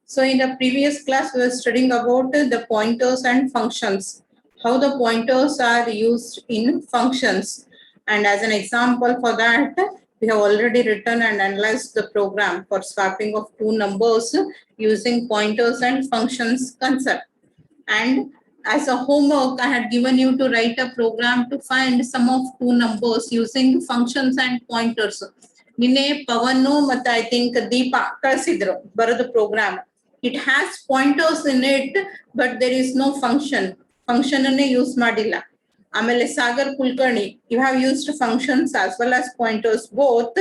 So in the previous class, we were studying about the pointers and functions, how the pointers are used in functions. And as an example for that, we have already written and analyzed the program for swapping of two numbers using pointers and functions concept. And as a homework, I had given you to write a program to find sum of two numbers using functions and pointers. ನಿನ್ನೆ ಪವನ್ ಮತ್ತೆ I think Deepa ಕಳಿಸಿದ್ರು ಬರೋದು program. It has pointers in it but there is no function. Function ಅನ್ನೇ use ಮಾಡಿಲ್ಲ. ಆಮೇಲೆ Sagar Kulkarni, you have used functions as well as pointers both,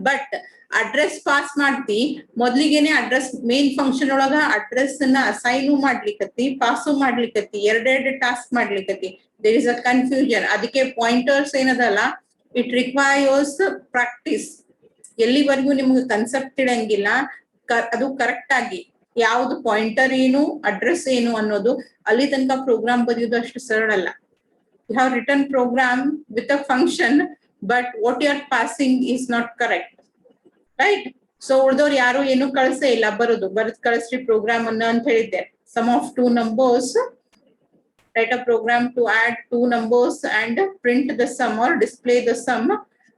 but address pass ಮಾಡ್ತಿ ಮೊದ್ಲಿಗೆನೆ address main function ಒಳಗ ಅಡ್ರೆಸ್ ನ assign ಮಾಡ್ಲಿಕ್ಕತಿ ಪಾಸು ಮಾಡ್ಲಿಕ್ಕತಿ ಎರಡೆರಡು ಟಾಸ್ಕ್ ಮಾಡ್ಲಿಕ್ಕತಿ. There is a confusion. ಅದಕ್ಕೆ ಪಾಯಿಂಟರ್ಸ್ ಏನದಲ್ಲ, ಇಟ್ ರಿಕ್ವೈರ್ಸ್ ಪ್ರಾಕ್ಟೀಸ್. ಎಲ್ಲಿವರೆಗೂ ನಿಮ್ಗೆ ಕನ್ಸೆಪ್ಟ್ ಇಡಂಗಿಲ್ಲ ಅದು ಕರೆಕ್ಟ್ ಆಗಿ ಯಾವ್ದು ಪಾಯಿಂಟರ್ ಏನು ಅಡ್ರೆಸ್ ಏನು ಅನ್ನೋದು ಅಲ್ಲಿ ತನಕ ಪ್ರೋಗ್ರಾಮ್ ಬರೆಯೋದು ಅಷ್ಟು ಸರಳ ಅಲ್ಲ. You have written program with a function, but what you are passing is not correct, right? So ಉಳಿದವ್ರು ಯಾರು ಏನು ಕಳ್ಸೇ ಇಲ್ಲ, ಬರೋದು ಕಳಿಸ್ರಿ ಪ್ರೋಗ್ರಾಮ್ ಅನ್ನ ಅಂತ ಹೇಳಿದ್ದೆ. Sum of two numbers, write a program to add two numbers and print the sum or display the sum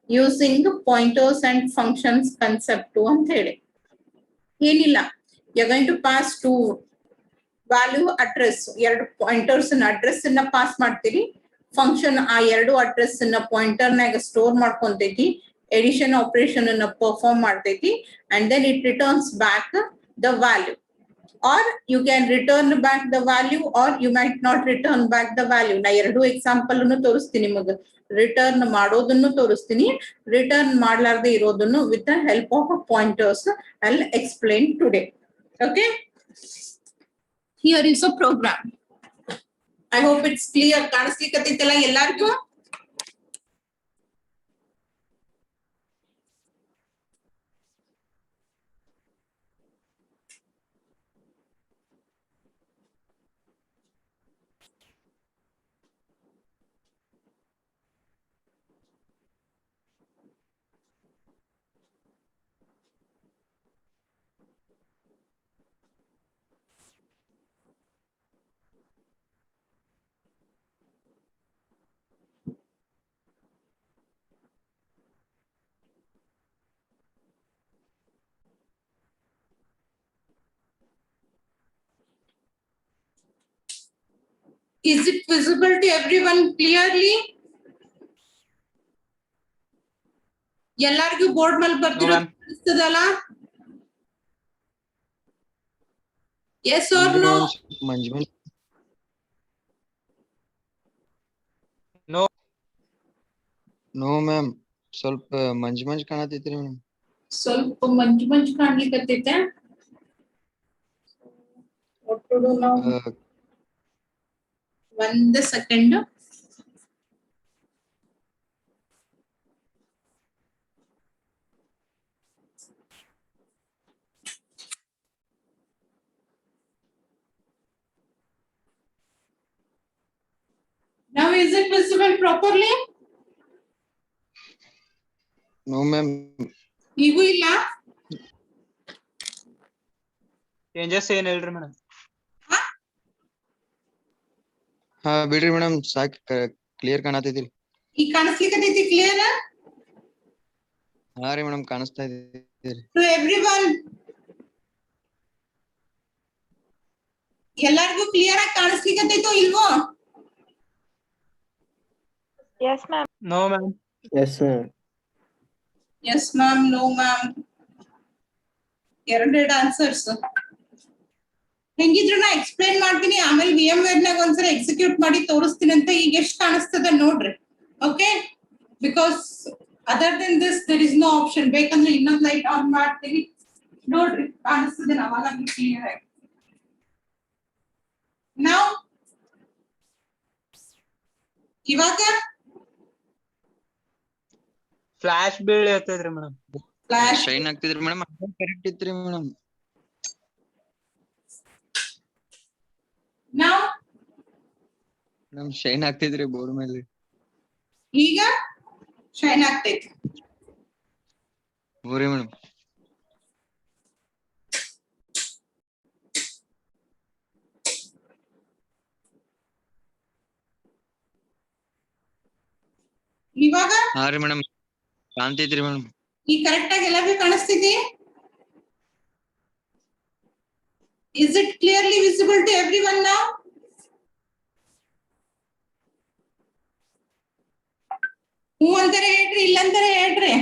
using pointers and functions concept ಅಂತ ಹೇಳಿ. ಏನಿಲ್ಲ, you're going to pass two value address, ಎರಡು pointers address ಅನ್ನ pass ಮಾಡ್ತೀರಿ. Function ಆ ಎರಡು address ಅನ್ನ pointer ನಾಗ ಸ್ಟೋರ್ ಮಾಡ್ಕೊಂತೈತಿ, ಎಡಿಷನ್ ಆಪರೇಷನ್ ಅನ್ನ ಪರ್ಫಾರ್ಮ್ ಮಾಡ್ತೈತಿ, and then it returns back the value. Or you can return back the value or you might not return back the value. ನಾ ಎರಡು ಎಕ್ಸಾಂಪಲ್ ಅನ್ನು ತೋರಿಸ್ತೀನಿ ನಿಮಗೆ. ರಿಟರ್ನ್ ಮಾಡೋದನ್ನು ತೋರಿಸ್ತೀನಿ, ರಿಟರ್ನ್ ಮಾಡ್ಲಾರ್ದೆ ಇರೋದನ್ನು with the help of pointers I will explain today. Okay, here is a program. I hope it's clear. ಕಾಣಿಸ್ಲಿಕ್ಕತ್ತೈತಲ್ಲ ಎಲ್ಲಾರ್ಗೂ? Is it visible to everyone clearly? ಎಲ್ಲಾರ್ಗೂ ಬೋರ್ಡ್ ಮೇಲೆ ಬರ್ತಿರೋ ಕಾಣಿಸ್ತದಲ್ಲ? Yes or no? No. No ma'am. ಸ್ವಲ್ಪ ಮಂಜ್ ಕಾಣತೈತ್ರಿ madam. ಸ್ವಲ್ಪ ಮಂಜ್ ಕಾಣ್ಲಿಕ್ಕತ್ತೈತೆ. What to do now? 1 second. Now is it visible properly? No ma'am. ಈಗೂ ಇಲ್ಲ? ಚೇಂಜಸ್ ಏನ್ ಹೇಳ್ರಿ ಮೇಡಮ್? ಹಾ ಬಿಡ್ರಿ ಮೇಡಮ್, ಸಾಕ್ ಕ್ಲಿಯರ್ ಕಾಣತೈತಿ. ಈಗ ಕಾಣಿಸ್ಲಿಕ್ಕತ್ತೈತಿ ಕ್ಲಿಯರ್? ಹಾ ರೀ ಮೇಡಮ್, ಕಾಣಿಸ್ತಾ ಇದೆ. To everyone, ಎಲ್ಲಾರ್ಗೂ ಕ್ಲಿಯರ್ ಆಗಿ ಕಾಣಿಸ್ಲಿಕ್ಕತ್ತೈತೋ ಇಲ್ವೋ? Yes ma'am. No ma'am. Yes ma'am. Yes ma'am, no ma'am. ಎರಡೆರಡು ಆನ್ಸರ್ಸ್. ಹೆಂಗಿದ್ರು ನಾ ಎಕ್ಸ್ಪ್ಲೈನ್ ಮಾಡ್ತೀನಿ, ಆಮೇಲೆ VMware ನಾಗ ಒಂದ್ಸಲ ಎಕ್ಸಿಕ್ಯೂಟ್ ಮಾಡಿ ತೋರಿಸ್ತೀನಿ ಅಂತ. ಈಗ ಎಷ್ಟು ಕಾಣಿಸ್ತದ ನೋಡ್ರಿ. Okay, because other than this there is no option. ಬೇಕಂದ್ರೆ ಇನ್ನೊಂದು ಲೈಟ್ ಆನ್ ಮಾಡ್ತೀನಿ ನೋಡ್ರಿ, ಕಾಣಿಸ್ತದೆ ಅವಾಗ ಕ್ಲಿಯರ್ ಆಗಿ. ನಾವು ಇವಾಗ ಫ್ಲಾಶ್ ಬೀಳ್ ಇರ್ತೈತ್ರಿ ಮೇಡಮ್. ಫ್ಲಾಶ್ ಶೈನ್ ಆಗ್ತಿದ್ರಿ ಮೇಡಮ್, ಕರೆಕ್ಟ್ ಇತ್ರಿ ಮೇಡಮ್. ನಾವು ಮೇಡಮ್ ಶೈನ್ ಆಗ್ತಿದ್ರಿ ಬೋರ್ಡ್ ಮೇಲೆ. ಈಗ ಶೈನ್ ಆಗ್ತೈತಿ. ಹೋರಿ ಮೇಡಮ್. ಇವಾಗ ಹಾ ರೀ ಮೇಡಮ್ ಕಾಣ್ತೈತ್ರಿ ಮೇಡಮ್. ಈ ಕರೆಕ್ಟ್ ಆಗಿ ಎಲ್ಲರಿಗೂ ಕಾಣಿಸ್ತಿದೆ? Is it clearly visible to everyone now? ಹೂ ಅಂತಾರೆ ಹೇಳ್ರಿ, ಇಲ್ಲ ಅಂತಾರೆ ಹೇಳ್ರಿ.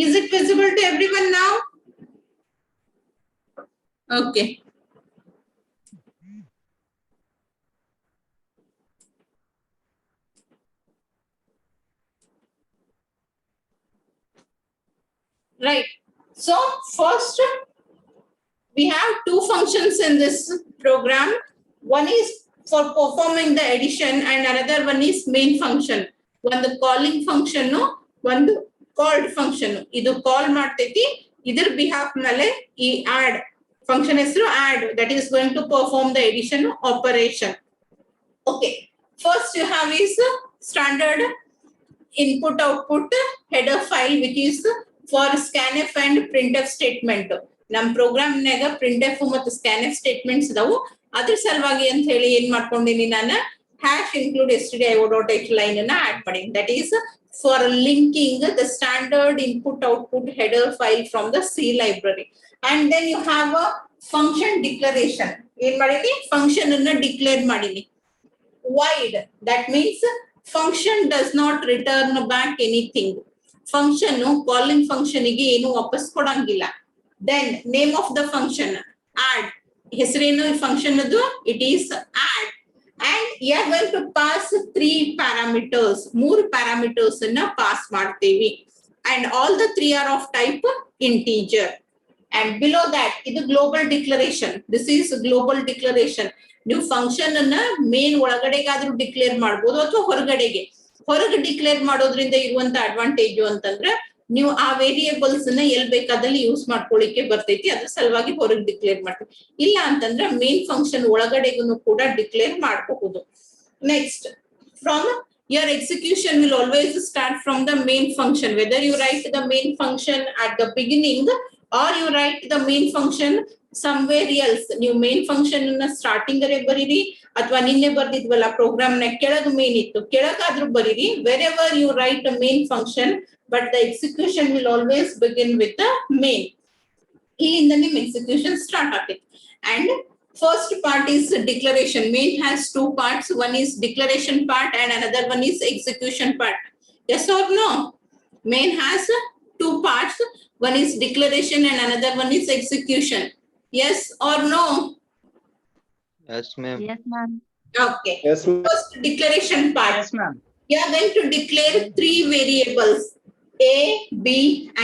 Is it visible to everyone now? Okay. Right. So first, we have two functions in this program. One is for performing the addition and another one is main function. One the calling function, one the called function. Idu call ಮಾಡ್ತೈತಿ, ಇದ್ರ behalf ಮೇಲೆ ಈ add function ಹೆಸರು add, that is going to perform the addition operation. Okay. First you have is standard input output header file which is for scanf and printf statement. ನಮ್ program ನಾಗ printf ಮತ್ತು scanf statements ಇದಾವು. ಅದ್ರ ಸಲುವಾಗಿ ಅಂತ ಹೇಳಿ ಏನ್ ಮಾಡ್ಕೊಂಡಿನಿ ನಾನು #include stdio.h line ಅನ್ನ ಆಡ್ ಮಾಡಿ. That is for linking the standard input output header file from the C library. And then you have a function declaration. ಏನ್ ಮಾಡಿನಿ? ಫಂಕ್ಷನ್ ಅನ್ನ ಡಿಕ್ಲೇರ್ ಮಾಡಿನಿ. Void, that means function does not return back anything. Function calling function ಗೆ ಏನು ವಾಪಸ್ ಕೊಡಂಗಿಲ್ಲ. Then name of the function add, ಹೆಸರೇನು ಈ function ಅದು? It is add. And you are going to pass 3 parameters, 3 parameters ಅನ್ನ pass ಮಾಡ್ತೇವಿ. And all the 3 are of type integer. And below that ಇದು global declaration. This is global declaration. ನೀವು function ಅನ್ನ main ಒಳಗಡೆಗಾದ್ರೂ declare ಮಾಡ್ಬೋದು ಅಥವಾ ಹೊರಗೆ declare ಮಾಡೋದ್ರಿಂದ ಇರುವಂತ ಅಡ್ವಾಂಟೇಜ್ ಅಂತಂದ್ರೆ ನೀವು ಆ ವೇರಿಯೇಬಲ್ಸ್ ನ ಎಲ್ ಬೇಕಾದಲ್ಲಿ ಯೂಸ್ ಮಾಡ್ಕೊಳ್ಳಿಕ್ಕೆ ಬರ್ತೈತಿ, ಅದ್ರ ಸಲುವಾಗಿ ಹೊರಗೆ ಡಿಕ್ಲೇರ್ ಮಾಡ್ತೀವಿ. ಇಲ್ಲ ಅಂತಂದ್ರೆ ಮೇನ್ ಫಂಕ್ಷನ್ ಒಳಗಡೆಗೂ ಕೂಡ ಡಿಕ್ಲೇರ್ ಮಾಡಬಹುದು. Next, from your execution will always start from the main function, whether you write the main function at the beginning or you write the main function somewhere else. ನೀವು main function ಅನ್ನ starting ಅರೆ ಬರೀರಿ ಅಥವಾ ನಿನ್ನೆ ಬರ್ದಿದ್ವಲ್ಲ program ನ ಕೆಳಗ್ main ಇತ್ತು ಕೆಳಗಾದ್ರೂ ಬರೀರಿ. wherever you write a main function, but the execution will always begin with the main. ಇಲ್ಲಿಂದ ನಿಮ್ execution ಸ್ಟಾರ್ಟ್ ಆಗ್ತೈತಿ. And first part is declaration. Main has 2 parts. One is declaration part and another one is execution part. Yes or no? Main has 2 parts. One is declaration and another one is execution. Yes or no? Yes ma'am. Yes, ma'am. Okay. Yes, ma'am. First declaration part. Yes, ma'am. You are going to declare 3 variables, A, B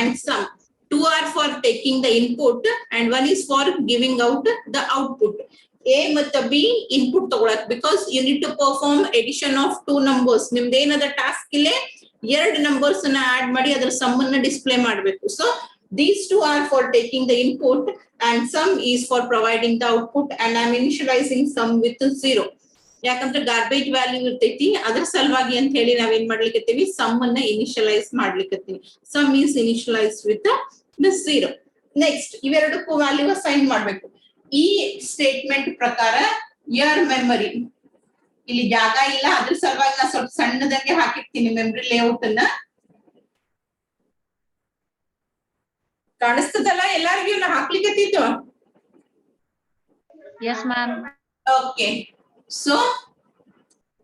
and sum. 2 are for taking the input and one is for giving out the output. A ಮತ್ತು B input ತಗೊಳಕ್, because you need to perform addition of 2 numbers. ನಿಮ್ದು ಏನದ task ಇಲ್ಲೇ 2 numbers ಅನ್ನ add ಮಾಡಿ ಅದರ some ಅನ್ನ display ಮಾಡಬೇಕು. So these 2 are for taking the input and sum is for providing the output, and I am initializing sum with 0. ಯಾಕಂದ್ರೆ garbage value ಇರ್ತೈತಿ, ಅದ್ರ ಸಲುವಾಗಿ ಅಂತ ಹೇಳಿ ನಾವೇನ್ ಮಾಡ್ಲಿಕ್ಕತ್ತೀವಿ, ಸಮ್ ಅನ್ನ ಇನಿಷಿಯಲೈಸ್ ಮಾಡ್ಲಿಕ್ಕತ್ತೀವಿ. Sum is initialise with the 0. Next, ಇವೆರಡಕ್ಕೂ ವ್ಯಾಲ್ಯೂ ಅಸೈನ್ ಮಾಡ್ಬೇಕು. ಈ ಸ್ಟೇಟ್ಮೆಂಟ್ ಪ್ರಕಾರ ಯರ್ ಮೆಮರಿ, ಇಲ್ಲಿ ಜಾಗ ಇಲ್ಲ, ಅದ್ರ ಸಲುವಾಗಿ ನಾ ಸ್ವಲ್ಪ ಸಣ್ಣದಂಗೆ ಹಾಕಿರ್ತೀನಿ ಮೆಮರಿ ಲೇಔಟ್ ಅನ್ನ. ಕಾಣಿಸ್ತದಲ್ಲ ಎಲ್ಲಾರ್ಗೂ? ನಾ ಹಾಕ್ಲಿಕ್ಕತ್ತಿದ್ದು. Yes, ma'am. Okay. So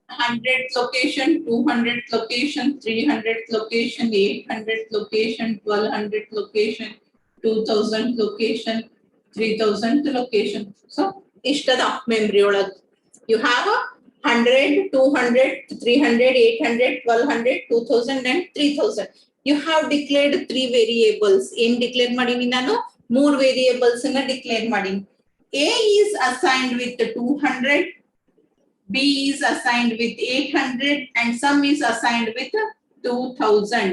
100th location, 200th location, 300th location, 800th location, 1200th location, 2000th location, 3000th location. So ishtada memory olag you have 100, 200, 300, 800, 1200, 2000 and 3000. You have declared 3 variables. ಏನ್ declare ಮಾಡೀನಿ ನಾನು? 3 variables ಅನ್ನ declare ಮಾಡೀನಿ. A is assigned with 200, B is assigned with 800 and sum is assigned with 2000.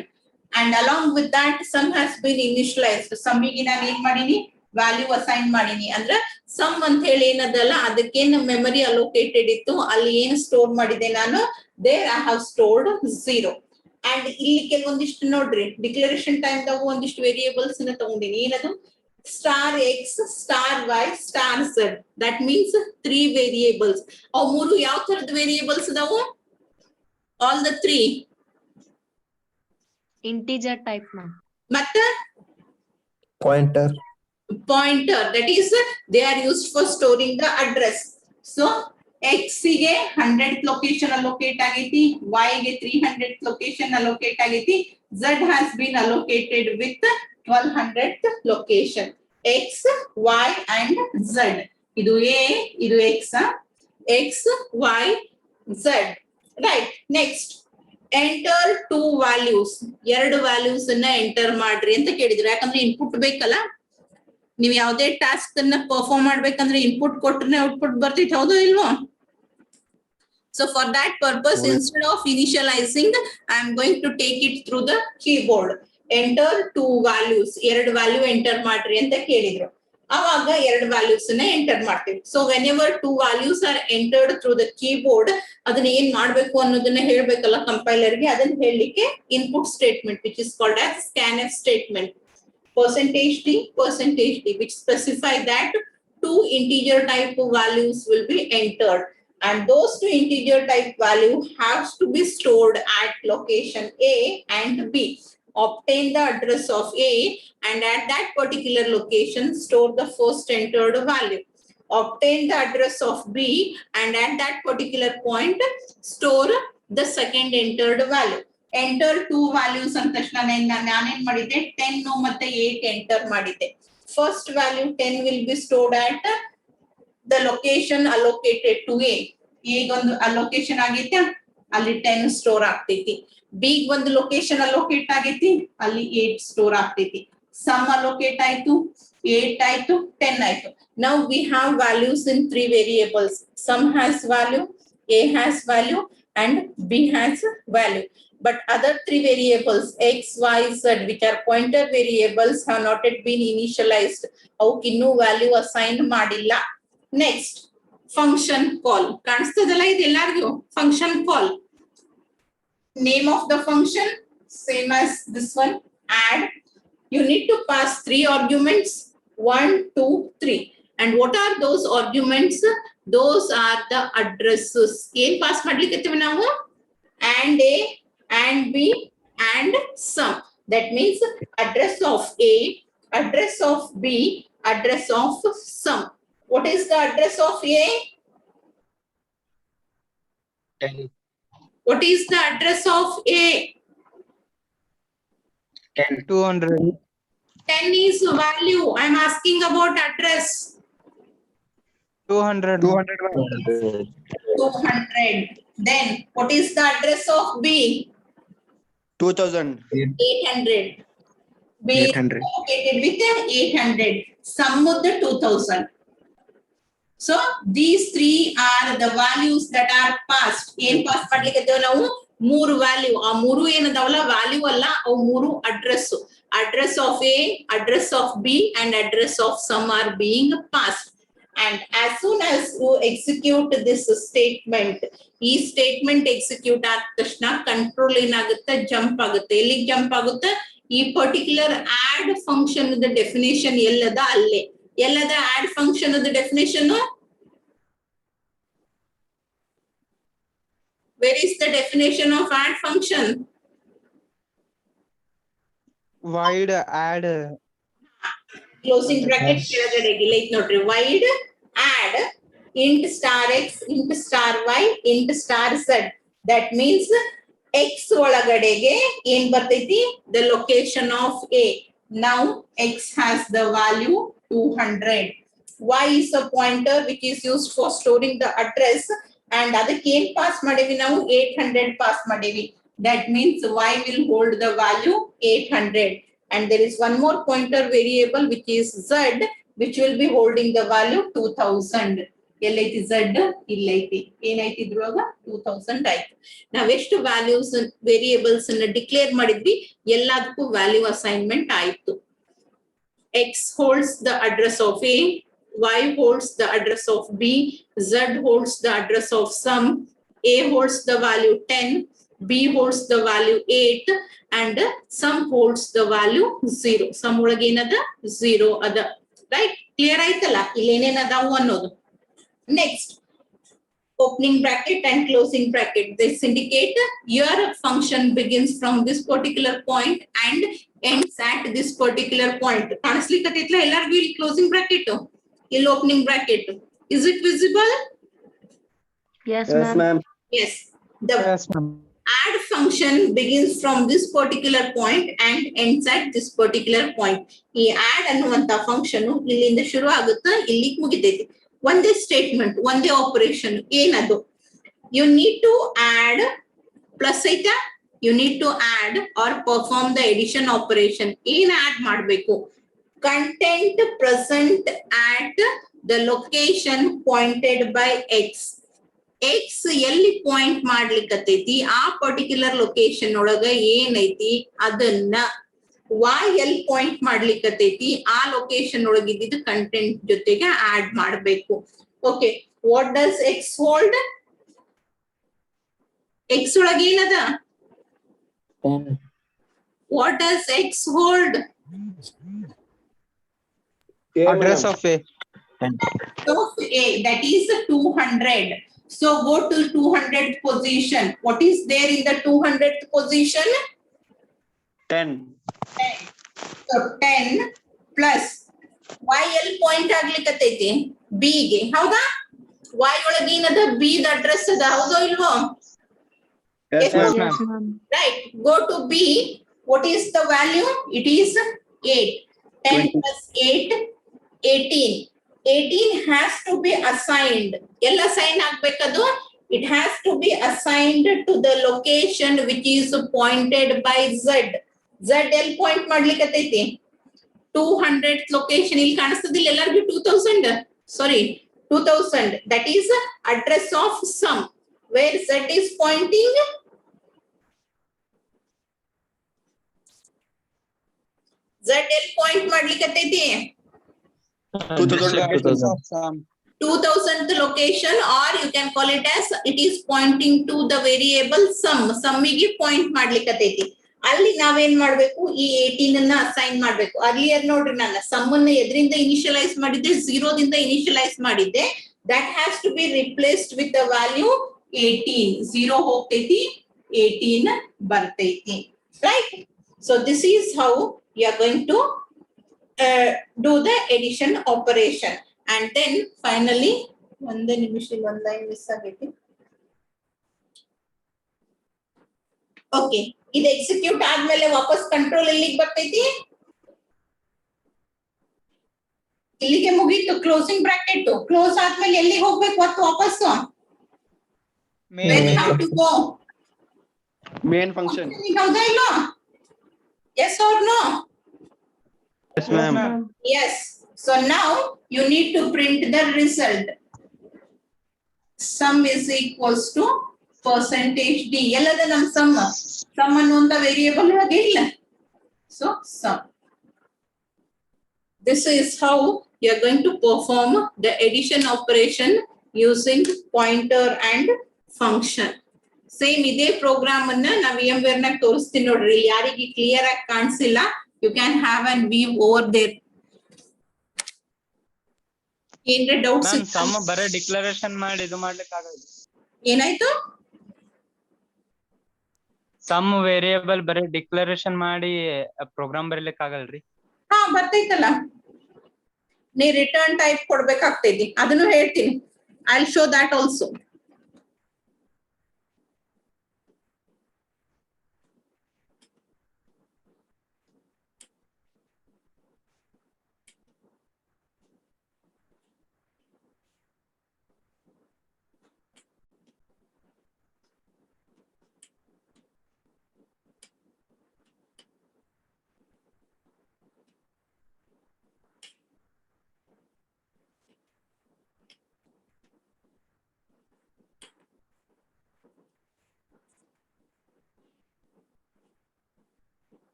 And along with that, sum has been initialized. Sum ಗೆ ನಾನು ಏನ್ ಮಾಡೀನಿ? Value assign ಮಾಡೀನಿ. ಅಂದ್ರೆ ಸಮ್ ಅಂತ ಹೇಳಿ ಏನದಲ್ಲ, ಅದಕ್ಕೇನು ಮೆಮರಿ ಅಲೋಕೇಟೆಡ್ ಇತ್ತು ಅಲ್ಲಿ ಏನು ಸ್ಟೋರ್ ಮಾಡಿದೆ ನಾನು, there I have stored 0. And ಇಲ್ಲಿ ಕೆಲವೊಂದಿಷ್ಟು ನೋಡ್ರಿ, ಡಿಕ್ಲರೇಷನ್ ಟೈಮ್ ದಾಗ ಒಂದಿಷ್ಟು ವೇರಿಯೇಬಲ್ಸ್ ಅನ್ನ ತಗೊಂಡಿನಿ. ಏನದು? star x, star y, star z. That means 3 variables. ಅವು ಮೂರು ಯಾವ ತರದ ವೇರಿಯೇಬಲ್ಸ್ ಅದಾವು? All the 3. Integer type, ma'am. ಮತ್ತೆ Pointer. pointer, that is they are used for storing the address. So x ಗೆ 100th location allocate ಆಗೈತಿ, y ಗೆ 300th location allocate ಆಗೈತಿ, z has been allocated with 1200th location. X, y and z. ಇದು a, ಇದು x, x, y, z. Right. Next, enter two values. ಎರಡು values ಅನ್ನ enter ಮಾಡ್ರಿ ಅಂತ ಕೇಳಿದ್ರು. ಯಾಕಂದ್ರೆ ಇನ್ಪುಟ್ ಬೇಕಲ್ಲ, ನೀವು ಯಾವುದೇ ಟಾಸ್ಕ್ ಅನ್ನ ಪರ್ಫಾರ್ಮ್ ಮಾಡ್ಬೇಕಂದ್ರೆ ಇನ್ಪುಟ್ ಕೊಟ್ರೆ ಔಟ್ಪುಟ್ ಬರ್ತೈತೆ, ಹೌದು ಇಲ್ವೋ? So for that purpose, instead of initializing, I am going to take it through the keyboard. Enter two values. ಎರಡು ವ್ಯಾಲ್ಯೂ ಎಂಟರ್ ಮಾಡ್ರಿ ಅಂತ ಕೇಳಿದ್ರು. ಅವಾಗ ಎರಡು ವ್ಯಾಲ್ಯೂಸ್ ನ ಎಂಟರ್ ಮಾಡ್ತೀವಿ. So whenever two values are entered through the keyboard, ಅದನ್ನ ಏನ್ ಮಾಡ್ಬೇಕು ಅನ್ನೋದನ್ನ ಹೇಳ್ಬೇಕಲ್ಲ ಕಂಪೈಲರ್ಗೆ, ಅದನ್ನ ಹೇಳಲಿಕ್ಕೆ input statement which is called as scanf statement. Percentage d, which specify that two integer type values will be entered, and those two integer type value has to be stored at location A and B. Obtain the address of A and at that particular location store the first entered value. Obtain the address of B and at that particular point store the second entered value. Enter two values ಅಂತ ತಕ್ಷಣ ನಾನೇನ್ ಮಾಡಿದ್ದೆ, 10 ಮತ್ತೆ 8 enter ಮಾಡಿದ್ದೆ. First value 10 will be stored at the location allocated to A. A ಒಂದು allocation ಆಗೈತೆ, ಅಲ್ಲಿ 10 store ಆಗ್ತೈತಿ. B ಒಂದು ಲೊಕೇಶನ್ ಅಲೋಕೇಟ್ ಆಗೈತಿ, ಅಲ್ಲಿ 8 ಸ್ಟೋರ್ ಆಗ್ತೈತಿ. ಸಮ್ ಅಲೋಕೇಟ್ ಆಯ್ತು, 8 ಆಯ್ತು, 10 ಆಯ್ತು. Now we have values in 3 variables. Sum has value, A has value and B has value. But other 3 variables x, y, z, which are pointer variables, have not yet been initialized. ಅವಕ್ಕೆ ಇನ್ನೂ value assign ಮಾಡಿಲ್ಲ. Next function call ಕಾಣಿಸ್ತದಲ್ಲ ಇದು ಎಲ್ಲರಿಗೂ. Function call, name of the function same as this one, add. You need to pass 3 arguments, 1, 2, 3. And what are those arguments? Those are the addresses. ಏನ್ pass ಮಾಡ್ಲಿಕ್ಕೆ ನಾವು? And A and B and sum. That means address of A, address of B, address of sum. What is the address of A? 10. What is the address of A? 10. 200. 10 is value. I am asking about address. 200. 200. Then what is the address of B? 2000. 800. B 800. located with 800. Sum of the 2000. So these 3 are the values that are passed. ಏನ್ pass ಮಾಡ್ಲಿಕ್ಕೆ ನಾವು? 3 value. ಆ 3 ಏನದಾವಲ್ಲ value ಅಲ್ಲ, ಅವು 3 address. Address of A, address of B and address of sum are being passed. And as soon as you execute this statement, ಈ statement execute ಆದ ತಕ್ಷಣ control ಏನಾಗುತ್ತೆ? ಜಂಪ್ ಆಗುತ್ತೆ. ಎಲ್ಲಿಗೆ ಜಂಪ್ ಆಗುತ್ತೆ? ಈ ಪರ್ಟಿಕ್ಯುಲರ್ ಆಡ್ ಫಂಕ್ಷನ್ ಡೆಫಿನೇಷನ್ ಎಲ್ಲದ ಅಲ್ಲೇ. ಎಲ್ಲದ add function definition? Where is the definition of add function? Wide add. Closing bracket ಕೆಳಗಡೆಗೆ ಲೈಕ್ ನೋಡ್ರಿ, void add int star x, int star y, int star z. That means x ಒಳಗಡೆಗೆ ಏನ್ ಬರ್ತೈತಿ? The location of A. Now x has the value 200. Y is a pointer which is used for storing the address, and ಅದಕ್ಕೆ ಏನ್ pass ಮಾಡೇವಿ ನಾವು? 800 pass ಮಾಡೇವಿ. That means y will hold the value 800. And there is one more pointer variable which is z, which will be holding the value 2000. ಎಲ್ಲೈತಿ z? ಇಲ್ಲೈತಿ. ಏನೈತಿ ಇದ್ರೊಳಗ? 2000 ಆಯ್ತು. ನಾವೆಷ್ಟು values variables ಅನ್ನ ಡಿಕ್ಲೇರ್ ಮಾಡಿದ್ವಿ, ಎಲ್ಲದಕ್ಕೂ ವ್ಯಾಲ್ಯೂ ಅಸೈನ್ಮೆಂಟ್ ಆಯ್ತು. x holds the address of A, y holds the address of B, z holds the address of sum, A holds the value 10, B holds the value 8 and sum holds the value 0. Sum ಒಳಗೆ ಏನದ? 0 ಅದ. Right? Clear ಆಯ್ತಲ್ಲ ಇಲ್ಲಿ ಏನೇನ್ ಅದಾವು ಅನ್ನೋದು. Next, opening bracket and closing bracket. This indicate your function begins from this particular point and ends at this particular point. ಕಾಣಿಸ್ಲಿಕ್ಕತ್ತೈತ್ಲ ಎಲ್ಲರಿಗೂ ಇಲ್ಲಿ ಕ್ಲೋಸಿಂಗ್ ಬ್ರಾಕೆಟ್, ಇಲ್ಲಿ opening bracket. Is it visible? Yes, Yes, ma'am. Yes. The Yes, ma'am. add function begins from this particular point and ends at this particular point. ಈ add ಅನ್ನುವಂತ function ಇಲ್ಲಿಂದ ಶುರು ಆಗುತ್ತೆ, ಇಲ್ಲಿ ಮುಗಿತೈತಿ. ಒಂದೇ ಸ್ಟೇಟ್ಮೆಂಟ್, ಒಂದೇ ಆಪರೇಷನ್. ಏನದು? You need to add, plus ಐತಾ, you need to add or perform the addition operation. ಏನ್ ಆಡ್ ಮಾಡ್ಬೇಕು? Content present at the location pointed by X. X ಎಲ್ಲಿ ಪಾಯಿಂಟ್ ಮಾಡ್ಲಿಕ್ಕತ್ತೈತಿ ಆ ಪರ್ಟಿಕ್ಯುಲರ್ ಲೊಕೇಶನ್ ಒಳಗ ಏನೈತಿ ಅದನ್ನ y ಎಲ್ಲಿ ಪಾಯಿಂಟ್ ಮಾಡ್ಲಿಕ್ಕತ್ತೈತಿ ಆ ಲೊಕೇಶನ್ ಒಳಗಿದ್ದ ಕಂಟೆಂಟ್ ಜೊತೆಗೆ ಆಡ್ ಮಾಡ್ಬೇಕು. Okay, what does X hold? X ಒಳಗ ಏನದ? 10. What does X hold? A, Address madam. of A. Of A, that is 200. So go to 200th position. What is there in the 200th position? 10. 10. So 10 plus y ಎಲ್ಲಿ point ಆಗ್ಲಿಕ್ಕತ್ತೈತಿ? B ಗೆ. ಹೌದಾ? y ಒಳಗೆ ಏನದ? B the address ಅದ. ಹೌದೋ ಇಲ್ವೋ? Yes, Yes, ma'am. ma'am. Yes, ma'am. Right. Go to B. What is the value? It is 8. 10 20. plus 8, 18. 18 has to be assigned. ಎಲ್ಲ assign ಆಗ್ಬೇಕದು? It has to be assigned to the location which is pointed by Z. Z ಎಲ್ಲಿ point ಮಾಡ್ಲಿಕ್ಕತ್ತೈತಿ? 200th location ಇಲ್ಲಿ ಕಾಣಿಸ್ತದಿಲ್ಲ ಎಲ್ಲರಿಗೂ? 2000, ಸಾರಿ 2000. That is address of sum. Where Z is pointing? Z ಎಲ್ಲಿ point ಮಾಡ್ಲಿಕ್ಕತ್ತೈತಿ? 2000th location, or you can call it as it is pointing to the variable sum. Sum ಗೆ point ಮಾಡ್ಲಿಕ್ಕತ್ತೈತಿ. ಅಲ್ಲಿ ನಾವೇನ್ ಮಾಡ್ಬೇಕು? ಈ 18 ಅನ್ನ assign ಮಾಡ್ಬೇಕು. ಅರ್ಲಿಯರ್ ನೋಡ್ರಿ ನಾನು ಸಮ್ ಅನ್ನ ಎದ್ರಿಂದ ಇನಿಷಿಯಲೈಸ್ ಮಾಡಿದ್ದೆ? 0 ದಿಂದ ಇನಿಷಿಯಲೈಸ್ ಮಾಡಿದ್ದೆ. That has to be replaced with the value 18. 0 ಹೋಗ್ತೈತಿ, 18 ಬರ್ತೈತಿ. Right? So this is how you are going to do the addition operation. And then finally, ಒಂದೇ ನಿಮಿಷ ಒಂದು ಲೈನ್ ಮಿಸ್ ಆಗೈತಿ. ಓಕೆ, ಇದು ಎಕ್ಸಿಕ್ಯೂಟ್ ಆದ್ಮೇಲೆ ವಾಪಸ್ ಕಂಟ್ರೋಲ್ ಎಲ್ಲಿಗೆ ಬರ್ತೈತಿ? ಇಲ್ಲಿಗೆ ಮುಗೀತು ಕ್ಲೋಸಿಂಗ್ ಬ್ರಾಕೆಟ್. ಕ್ಲೋಸ್ ಆದ್ಮೇಲೆ ಎಲ್ಲಿಗೆ ಹೋಗ್ಬೇಕು? ಮತ್ತು ವಾಪಸ್ Main. how to go? Main function. ಹೌದಾ ಇಲ್ವಾ? Yes or no? Yes, ma'am. Yes. So now you need to print the result. Sum is equals to percentage D. ಎಲ್ಲದ ನಮ್ sum. Sum ಅನ್ನುವಂತ ವೇರಿಯೇಬಲ್ ಒಳಗೆ ಇಲ್ಲ. So sum. This is how you are going to perform the addition operation using pointer and function. Same ಇದೇ program ಅನ್ನ ನಾವು VMware ನಾಗ ತೋರಿಸ್ತೀನಿ ನೋಡ್ರಿ. ಯಾರಿಗೆ ಕ್ಲಿಯರ್ ಆಗಿ ಕಾಣಿಸಿಲ್ಲ, you can have and view over there. ಏನ್ರೆ ಡೌಟ್ಸ್? ಮ್ಯಾಮ್ ಸಮ್ ಬರೀ ಡಿಕ್ಲರೇಷನ್ ಮಾಡಿ ಇದು ಮಾಡ್ಲಿಕ್ಕೆ ಆಗಲ್ಲ. ಏನಾಯ್ತು? ಸಮ್ ವೇರಿಯೇಬಲ್ ಬರೀ ಡಿಕ್ಲರೇಷನ್ ಮಾಡಿ ಪ್ರೋಗ್ರಾಮ್ ಬರೀಲಿಕ್ಕೆ ಆಗಲ್ರಿ? ಹಾ, ಬರ್ತೈತಲ್ಲ. ನೀ ರಿಟರ್ನ್ ಟೈಪ್ ಕೊಡ್ಬೇಕಾಗ್ತೈತಿ, ಅದನ್ನು ಹೇಳ್ತೀನಿ. I will show that also.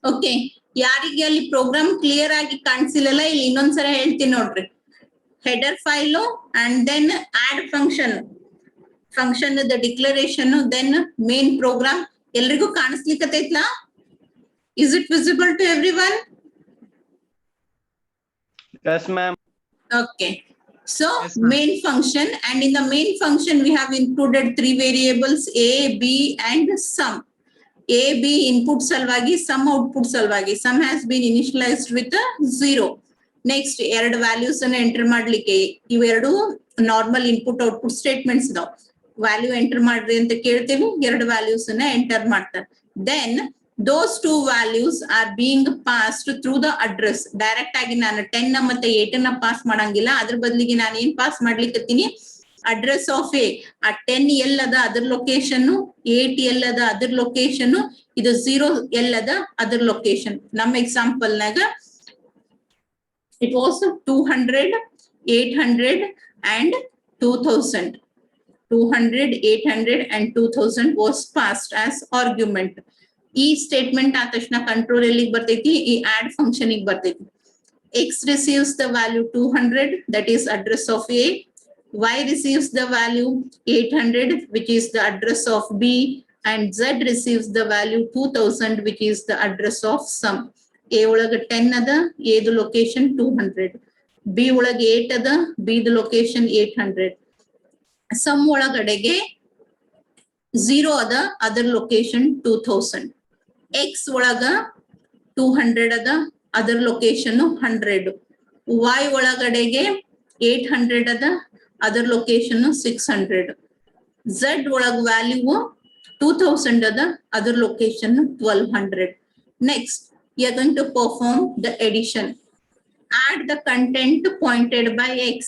Okay, ಯಾರಿಗೆ ಅಲ್ಲಿ ಪ್ರೋಗ್ರಾಮ್ ಕ್ಲಿಯರ್ ಆಗಿ ಕಾಣಿಸಿಲ್ಲಲ್ಲ, ಇಲ್ಲಿ ಇನ್ನೊಂದ್ಸಲ ಹೇಳ್ತೀನಿ ನೋಡ್ರಿ. Header file and then add function, function the declaration, then main program ಎಲ್ರಿಗೂ ಕಾಣಿಸ್ಲಿಕ್ಕತ್ತೈತ್ಲಾ? Is it visible to everyone? Yes, ma'am. Okay. So Yes, ma'am. main function, and in the main function we have included 3 variables a, b and sum. A, B input salvagi, sum output salvagi. Sum has been initialized with a 0. Next, ಎರಡು values ಅನ್ನು enter ಮಾಡ್ಲಿಕ್ಕೆ ಇವೆರಡು normal input output statements ಇದಾವ. Value enter ಮಾಡ್ರಿ ಅಂತ ಕೇಳ್ತೀವಿ, ಎರಡು values ಅನ್ನ ಎಂಟರ್ ಮಾಡ್ತಾರೆ. Then those two values are being passed through the address. Direct ಆಗಿ ನಾನು 10 ಮತ್ತೆ 8 ನ ಪಾಸ್ ಮಾಡಂಗಿಲ್ಲ, ಅದ್ರ ಬದಲಿಗೆ ನಾನು ಏನ್ ಪಾಸ್ ಮಾಡ್ಲಿಕ್ಕತ್ತೀನಿ, ಅಡ್ರೆಸ್ ಆಫ್ ಎ. ಆ 10 ಎಲ್ಲದ ಅದರ ಲೊಕೇಶನ್, 8 ಎಲ್ಲದ ಅದರ ಲೊಕೇಶನ್, ಇದು 0 ಎಲ್ಲದ ಅದರ ಲೊಕೇಶನ್. ನಮ್ಮ ಎಕ್ಸಾಂಪಲ್ ನಾಗ it was 200, 800 and 2000. 200, 800 and 2000 was passed as argument. ಈ ಸ್ಟೇಟ್ಮೆಂಟ್ ಆದ ತಕ್ಷಣ ಕಂಟ್ರೋಲ್ ಎಲ್ಲಿಗೆ ಬರ್ತೈತಿ, ಈ ಆಡ್ ಫಂಕ್ಷನ್ ಗೆ ಬರ್ತೈತಿ. X receives the value 200, that is address of A. Y receives the value 800, which is the address of B, and Z receives the value 2000, which is the address of sum. A ಒಳಗ 10 ಅದ, A ದು location 200. B ಒಳಗ 8 ಅದ, B ದು location 800. sum ಒಳಗಡೆಗೆ 0 ಅದ, ಅದರ location 2000. X ಒಳಗ 200 ಅದ, ಅದರ ಲೊಕೇಶನ್ 100. Y ಒಳಗಡೆಗೆ 800 ಅದ, ಅದರ ಲೊಕೇಶನ್ 600. Z ಒಳಗ ವ್ಯಾಲ್ಯೂ 2000 ಅದ, ಅದರ location 1200. Next, you are going to perform the addition. Add the content pointed by X.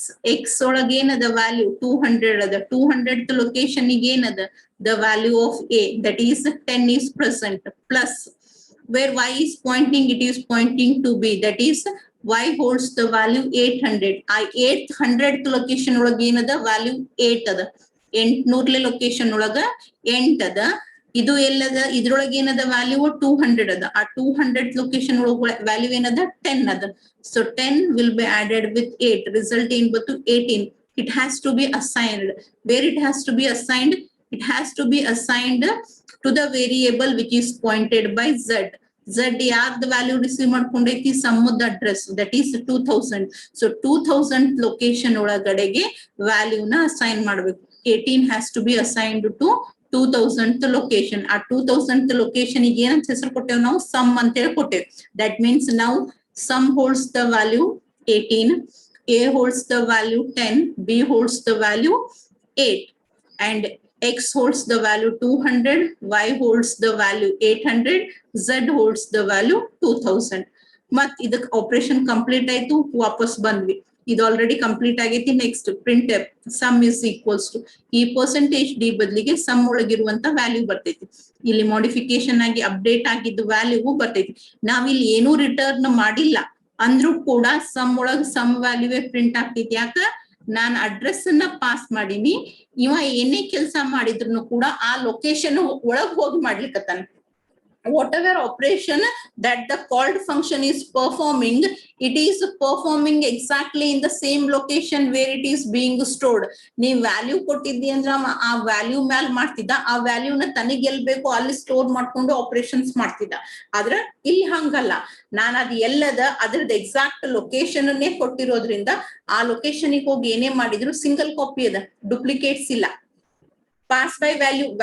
X ಒಳಗ ಏನದ ವ್ಯಾಲ್ಯೂ 200 ಅದ, 200th ಲೊಕೇಶನ್ ಗೆ ಏನದ, the value of A, that is 10 is present, plus where Y is pointing, it is pointing to B, that is Y holds the value 800. ಆ 800th location ಒಳಗ ಏನದ value 8 ಅದ, 800ಲೆ location ಒಳಗ 8 ಅದ. ಇದು ಎಲ್ಲದ, ಇದ್ರೊಳಗ ಏನದ ವ್ಯಾಲ್ಯೂ 200 ಅದ, ಆ 200th ಲೊಕೇಶನ್ ಒಳಗ ವ್ಯಾಲ್ಯೂ ಏನದ 10 ಅದ. So 10 will be added with 8, result ಏನ್ ಬಂತು 18. It has to be assigned. Where it has to be assigned? It has to be assigned to the variable which is pointed by Z. Z ಯಾರ್ದ value receive ಮಾಡ್ಕೊಂಡೈತಿ, ಸಮ್ಮದ address, that is 2000. So 2000 location ಒಳಗಡೆಗೆ ವ್ಯಾಲ್ಯೂನ assign ಮಾಡ್ಬೇಕು. 18 has to be assigned to 2000th location. ಆ 2000th location ಗೆ ಏನಂತ ಹೆಸರು ಕೊಟ್ಟೇವ್ ನಾವು, ಸಮ್ ಅಂತ ಹೇಳಿ ಕೊಟ್ಟೇವ್. That means now sum holds the value 18, A holds the value 10, B holds the value 8, and X holds the value 200, Y holds the value 800, Z holds the value 2000. ಮತ್ ಇದಕ್ operation complete ಆಯ್ತು, ವಾಪಸ್ ಬಂದ್ವಿ. ಇದು already complete ಆಗೈತಿ. Next print sum is equals to, ಈ percentage d ಬದಲಿಗೆ sum ಒಳಗಿರುವಂತ ವ್ಯಾಲ್ಯೂ ಬರ್ತೈತಿ. ಇಲ್ಲಿ ಮಾಡಿಫಿಕೇಶನ್ ಆಗಿ ಅಪ್ಡೇಟ್ ಆಗಿದ್ದು ವ್ಯಾಲ್ಯೂ ಬರ್ತೈತಿ. ನಾವಿಲ್ಲಿ ಏನೂ ರಿಟರ್ನ್ ಮಾಡಿಲ್ಲ ಅಂದ್ರೂ ಕೂಡ ಸಮ್ ಒಳಗ್ ಸಮ್ ವ್ಯಾಲ್ಯೂವೇ ಪ್ರಿಂಟ್ ಆಗ್ತೈತಿ. ಯಾಕ, ನಾನ್ ಅಡ್ರೆಸ್ ಅನ್ನ ಪಾಸ್ ಮಾಡೀನಿ, ಇವ ಏನೇ ಕೆಲಸ ಮಾಡಿದ್ರು ಕೂಡ ಆ ಲೊಕೇಶನ್ ಒಳಗ್ ಹೋಗಿ ಮಾಡ್ಲಿಕ್ಕತ್ತಾನ. Whatever operation that the called function is performing, it is performing exactly in the same location where it is being stored. ನೀವು ವ್ಯಾಲ್ಯೂ ಕೊಟ್ಟಿದ್ದಿ ಅಂದ್ರ ಆ ವ್ಯಾಲ್ಯೂ ಮ್ಯಾಲ್ ಮಾಡ್ತಿದ್ದ, ಆ ವ್ಯಾಲ್ಯೂನ ತನಗೆ ಎಲ್ ಬೇಕೋ ಅಲ್ಲಿ ಸ್ಟೋರ್ ಮಾಡ್ಕೊಂಡು ಆಪರೇಷನ್ಸ್ ಮಾಡ್ತಿದ್ದ. ಆದ್ರ ಇಲ್ಲಿ ಹಂಗಲ್ಲ, ನಾನು ಅದು ಎಲ್ಲದ ಅದ್ರದ್ದು ಎಕ್ಸಾಕ್ಟ್ ಲೊಕೇಶನ್ ಅನ್ನೇ ಕೊಟ್ಟಿರೋದ್ರಿಂದ ಆ ಲೊಕೇಶನ್ ಹೋಗಿ ಏನೇ ಮಾಡಿದ್ರು ಸಿಂಗಲ್ ಕಾಪಿ ಅದ, ಡುಪ್ಲಿಕೇಟ್ಸ್ ಇಲ್ಲ. ಪಾಸ್ ಬೈ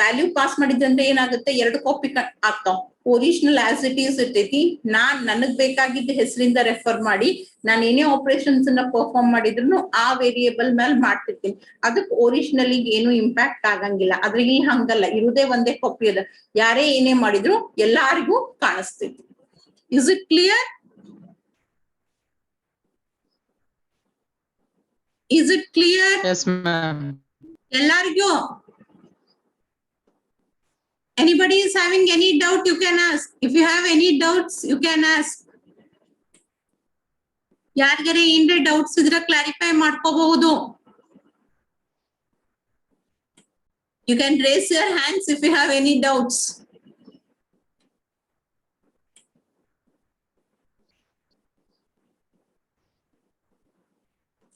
ವ್ಯಾಲ್ಯೂ ಪಾಸ್ ಮಾಡಿದ್ರಂದ್ರೆ ಏನಾಗುತ್ತೆ, 2 ಕಾಪಿ ಆಗ್ತಾವ. ಒರಿಜಿನಲ್ ಆಸ್ ಇಟ್ ಈಸ್ ಇರ್ತೈತಿ. ನಾನ್ ನನಗ್ ಬೇಕಾಗಿದ್ದ ಹೆಸರಿಂದ ರೆಫರ್ ಮಾಡಿ ನಾನು ಏನೇ ಆಪರೇಷನ್ಸ್ ಅನ್ನ ಪರ್ಫಾರ್ಮ್ ಮಾಡಿದ್ರು ಆ ವೇರಿಯೇಬಲ್ ಮೇಲೆ ಮಾಡ್ತಿರ್ತೀನಿ. ಅದಕ್ಕೆ ಒರಿಜಿನಲ್ ಏನು ಇಂಪ್ಯಾಕ್ಟ್ ಆಗಂಗಿಲ್ಲ. ಆದ್ರೆ ಇಲ್ಲಿ ಹಂಗಲ್ಲ, ಇರುದೇ ಒಂದೇ ಕಾಪಿ ಅದ, ಯಾರೇ ಏನೇ ಮಾಡಿದ್ರು ಎಲ್ಲಾರಿಗೂ ಕಾಣಿಸ್ತೈತಿ. Is it clear? Is it clear Yes, ma'am. ಎಲ್ಲಾರಿಗೂ? Anybody is having any doubt, you can ask. If you have any doubts, you can ask. ಯಾರಿಗಾರೆ ಏನ್ರೆ ಡೌಟ್ಸ್ ಇದ್ರೆ ಕ್ಲಾರಿಫೈ ಮಾಡ್ಕೋಬಹುದು. You can raise your hands if you have any doubts.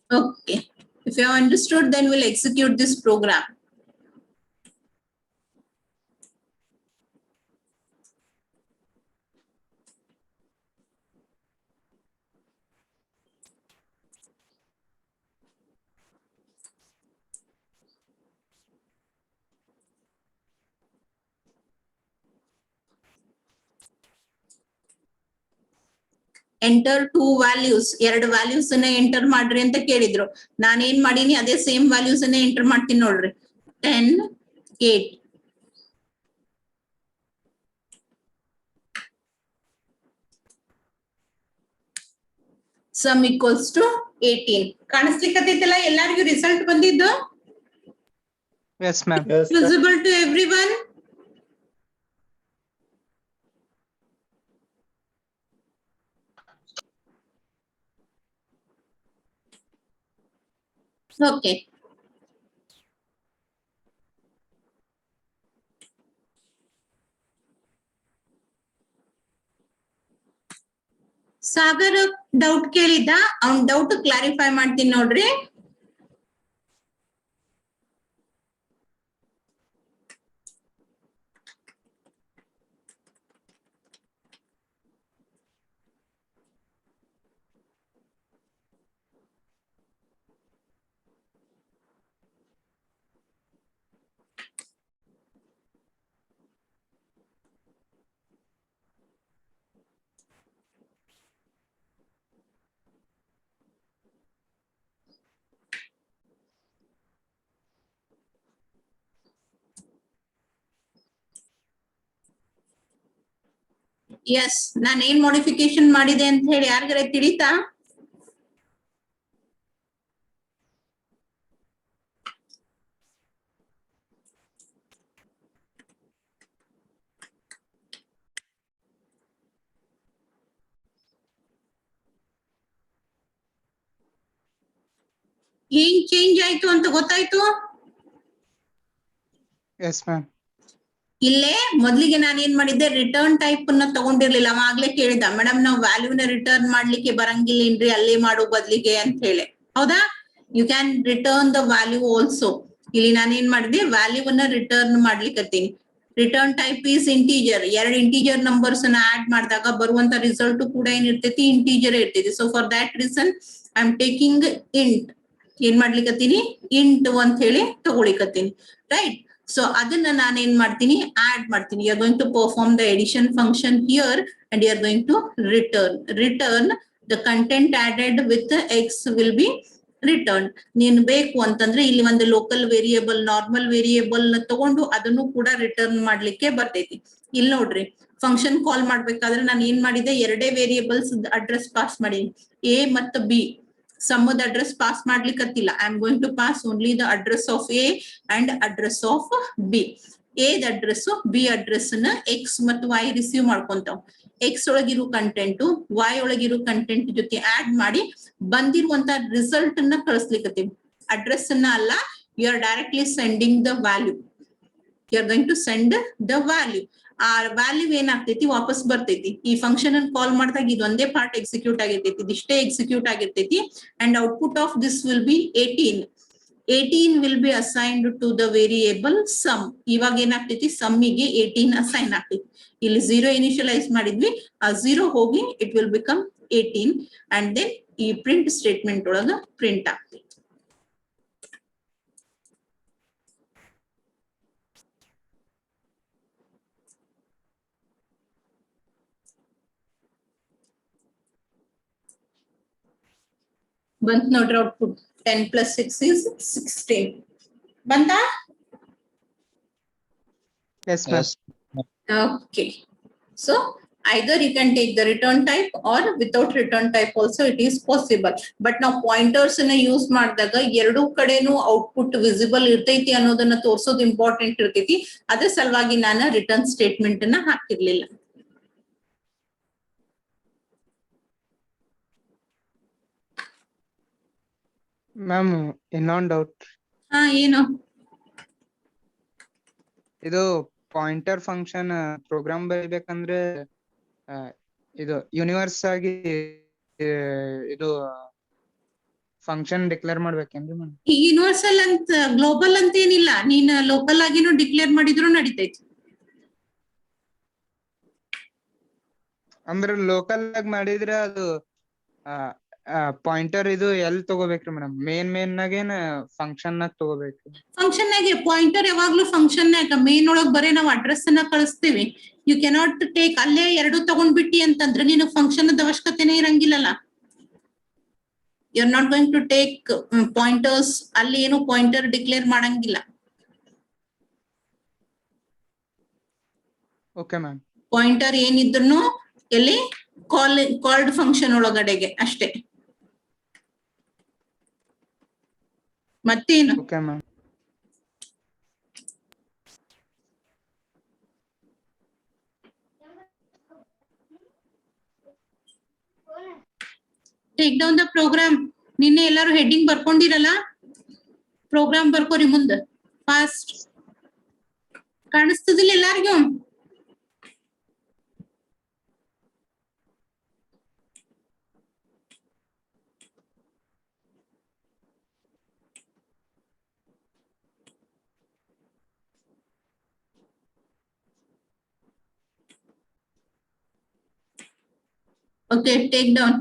Okay. If you have understood, then we'll execute this program. Enter 2 values, 2 values ಅನ್ನ enter ಮಾಡ್ರಿ ಅಂತ ಕೇಳಿದ್ರು. ನಾನೇನ್ ಮಾಡೀನಿ ಅದೇ ಸೇಮ್ ವ್ಯಾಲ್ಯೂಸ್ ಅನ್ನ ಎಂಟರ್ ಮಾಡ್ತೀನಿ ನೋಡ್ರಿ. 10, 8. Some equals to 18. ಕಾಣಿಸ್ಲಿಕ್ಕತ್ತೈತಲ್ಲ ಎಲ್ಲರಿಗೂ ರಿಸಲ್ಟ್ ಬಂದಿದ್ದು? Yes, ma'am. Yes, sir. Visible to everyone? Okay. Sagar doubt ಕೇಳಿದ್ದ, ಅವ್ನ್ ಡೌಟ್ ಕ್ಲಾರಿಫೈ ಮಾಡ್ತೀನಿ ನೋಡ್ರಿ. ಎಸ್, ನಾನು ಏನ್ ಮಾಡಿಫಿಕೇಶನ್ ಮಾಡಿದೆ ಅಂತ ಹೇಳಿ ಯಾರಿಗಾರ ತಿಳಿತಾ? ಏನ್ ಚೇಂಜ್ ಆಯ್ತು ಅಂತ ಗೊತ್ತಾಯ್ತು? Yes, ma'am. ಇಲ್ಲೇ ಮೊದ್ಲಿಗೆ ನಾನು ಏನ್ ಮಾಡಿದ್ದೆ, ರಿಟರ್ನ್ ಟೈಪ್ ನ ತಗೊಂಡಿರ್ಲಿಲ್ಲ. ಅವ ಆಗ್ಲೇ ಕೇಳಿದ, ಮೇಡಮ್ ನಾವು ವ್ಯಾಲ್ಯೂನ ರಿಟರ್ನ್ ಮಾಡ್ಲಿಕ್ಕೆ ಬರಂಗಿಲ್ಲೇನ್ರಿ ಅಲ್ಲೇ ಮಾಡೋ ಬದ್ಲಿಗೆ ಅಂತ ಹೇಳಿ. ಹೌದಾ? You can return the value also. ಇಲ್ಲಿ ನಾನು ಏನ್ ಮಾಡಿದೆ, ವ್ಯಾಲ್ಯೂವನ್ನ ರಿಟರ್ನ್ ಮಾಡ್ಲಿಕ್ಕತ್ತೀನಿ. Return type is integer. 2 integer numbers ನ ಆಡ್ ಮಾಡಿದಾಗ ಬರುವಂತ ರಿಸಲ್ಟ್ ಕೂಡ ಏನಿರ್ತೈತಿ, ಇಂಟೀಜರ್ ಇರ್ತೈತಿ. So for that reason I am taking int. ಏನ್ ಮಾಡ್ಲಿಕ್ಕತ್ತೀನಿ, ಇಂಟ್ ಅಂತ ಹೇಳಿ ತಗೊಳಿಕತ್ತೀನಿ. ರೈಟ್? ಸೊ ಅದನ್ನ ನಾನು ಏನ್ ಮಾಡ್ತೀನಿ, ಆಡ್ ಮಾಡ್ತೀನಿ. You are going to perform the addition function here and you are going to return the content added with x will be return. ನೀನ್ ಬೇಕು ಅಂತಂದ್ರೆ ಇಲ್ಲಿ ಒಂದು ಲೋಕಲ್ ವೇರಿಯೇಬಲ್, ನಾರ್ಮಲ್ ವೇರಿಯೇಬಲ್ ನ ತಗೊಂಡು ಅದನ್ನು ಕೂಡ ರಿಟರ್ನ್ ಮಾಡ್ಲಿಕ್ಕೆ ಬರ್ತೈತಿ. ಇಲ್ಲಿ ನೋಡ್ರಿ, ಫಂಕ್ಷನ್ ಕಾಲ್ ಮಾಡ್ಬೇಕಾದ್ರೆ ನಾನು ಏನ್ ಮಾಡಿದೆ, 2 ವೇರಿಯೇಬಲ್ಸ್ ಅಡ್ರೆಸ್ ಪಾಸ್ ಮಾಡೀನಿ, ಎ ಮತ್ತು ಬಿ. ಸಮ್ಮದ ಅಡ್ರೆಸ್ ಪಾಸ್ ಮಾಡ್ಲಿಕ್ಕತ್ತಿಲ್ಲ. I am going to pass only the address of A and address of B. A the address, B address ನ ಎಕ್ಸ್ ಮತ್ತು ವೈ ರಿಸೀವ್ ಮಾಡ್ಕೊಂತಾವ್. ಎಕ್ಸ್ ಒಳಗಿರೋ ಕಂಟೆಂಟ್ ವೈ ಒಳಗಿರೋ content ಜೊತೆ ಆಡ್ ಮಾಡಿ ಬಂದಿರುವಂತ ರಿಸಲ್ಟ್ ಅನ್ನ ಕಳಿಸ್ಲಿಕ್ಕತ್ತೀವಿ. ಅಡ್ರೆಸ್ ಅನ್ನ ಅಲ್ಲ, you are directly sending the value. You are going to send the value. ಆ ವ್ಯಾಲ್ಯೂ ಏನಾಗ್ತೈತಿ, ವಾಪಸ್ ಬರ್ತೈತಿ. ಈ ಫಂಕ್ಷನ್ ಅನ್ನು ಕಾಲ್ ಮಾಡಿದಾಗ ಇದೊಂದೇ ಪಾರ್ಟ್ ಎಕ್ಸಿಕ್ಯೂಟ್ ಆಗಿರ್ತೈತಿ, ಇದಿಷ್ಟೇ ಎಕ್ಸಿಕ್ಯೂಟ್ ಆಗಿರ್ತೈತಿ. And output of this will be 18. 18 will be assigned to the variable sum. ಇವಾಗ ಏನಾಗ್ತೈತಿ, ಸಮ್ಮಿಗೆ 18 ಅಸೈನ್ ಆಗ್ತೈತಿ. ಇಲ್ಲಿ 0 ಇನಿಷಿಯಲೈಸ್ ಮಾಡಿದ್ವಿ, ಆ 0 ಹೋಗಿ it will become 18 and then ಈ ಪ್ರಿಂಟ್ ಸ್ಟೇಟ್ಮೆಂಟ್ ಒಳಗ ಪ್ರಿಂಟ್ ಆಗ್ತೈತಿ. ಬಂತ್ ನೋಡ್ರಿ ಔಟ್ಪುಟ್. 10 plus 6 is 16. ಬಂತಾ? Yes, ma'am. Yes. Okay. So either you can take the return type or without return type also it is possible. But now pointers ಅನ್ನ use ಮಾಡಿದಾಗ ಎರಡೂ ಕಡೆನೂ ಔಟ್ಪುಟ್ ವಿಸಿಬಲ್ ಇರ್ತೈತಿ ಅನ್ನೋದನ್ನ ತೋರ್ಸೋದು ಇಂಪಾರ್ಟೆಂಟ್ ಇರ್ತೈತಿ. ಅದ್ರ ಸಲುವಾಗಿ ನಾನು ರಿಟರ್ನ್ ಸ್ಟೇಟ್ಮೆಂಟ್ ಅನ್ನ ಹಾಕಿರ್ಲಿಲ್ಲ. Ma'am, ಇನ್ನೊಂದು ಡೌಟ್. ಹಾ, ಏನು? ಇದು ಪಾಯಿಂಟರ್ ಫಂಕ್ಷನ್ ಪ್ರೋಗ್ರಾಮ್ ಬರೀಬೇಕಂದ್ರೆ ಇದು ಯೂನಿವರ್ಸ್ ಆಗಿ ಇದು ಫಂಕ್ಷನ್ ಡಿಕ್ಲೇರ್ ಮಾಡ್ಬೇಕೇನ್ರಿ ಮೇಡಮ್? ಈ ಯೂನಿವರ್ಸಲ್ ಅಂತ ಗ್ಲೋಬಲ್ ಅಂತ ಏನಿಲ್ಲ, ನೀನ್ ಲೋಕಲ್ ಆಗಿನೂ ಡಿಕ್ಲೇರ್ ಮಾಡಿದ್ರು ನಡೀತೈತಿ. ಅಂದ್ರೆ ಲೋಕಲ್ ಆಗಿ ಮಾಡಿದ್ರೆ ಅದು ಪಾಯಿಂಟರ್ ಇದು ಎಲ್ ತಗೋಬೇಕ್ರಿ ಮೇಡಮ್ ಮೇನ್ ನಾಗೇನ್ ಫಂಕ್ಷನ್ ನಾಗ ತಗೋಬೇಕ್ರಿ ಫಂಕ್ಷನ್ ನಾಗೆ ಪಾಯಿಂಟರ್ ಯಾವಾಗ್ಲೂ ಫಂಕ್ಷನ್ ನಾಗ ಮೇನ್ ಒಳಗ್ ಬರೀ ನಾವು ಅಡ್ರೆಸ್ ಅನ್ನ ಕಳಿಸ್ತೀವಿ. ಯು ಕೆನಾಟ್ ಟೇಕ್ ಅಲ್ಲೇ ಎರಡು ತಗೊಂಡ್ಬಿಟ್ಟಿ ಅಂತಂದ್ರೆ ನೀನು ಫಂಕ್ಷನ್ ಅವಶ್ಯಕತೆನೇ ಇರಂಗಿಲ್ಲಲ್ಲ. You are not going to take pointers, ಅಲ್ಲಿ ಏನು ಪಾಯಿಂಟರ್ ಡಿಕ್ಲೇರ್ ಮಾಡಂಗಿಲ್ಲ. Okay ma'am. ಪಾಯಿಂಟರ್ ಏನಿದ್ರು ಎಲ್ಲಿ ಕಾಲ್ಡ್ ಫಂಕ್ಷನ್ ಒಳಗಡೆಗೆ ಅಷ್ಟೇ. ಮತ್ತೇನು? Okay ma'am. Take down the program. ನಿನ್ನೆ ಎಲ್ಲಾರು ಹೆಡ್ಡಿಂಗ್ ಬರ್ಕೊಂಡಿರಲ್ಲ, ಪ್ರೋಗ್ರಾಮ್ ಬರ್ಕೋರಿ ಮುಂದ ಫಾಸ್ಟ್. ಕಾಣಿಸ್ತದಿಲ್ಲ ಎಲ್ಲಾರ್ಗೂ? Okay, take down.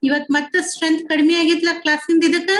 ಇವತ್ ಮತ್ತೆ ಸ್ಟ್ರೆಂತ್ ಕಡಿಮೆ ಆಗಿತ್ಲ ಕ್ಲಾಸಿಂದ ಇದಕ್ಕ?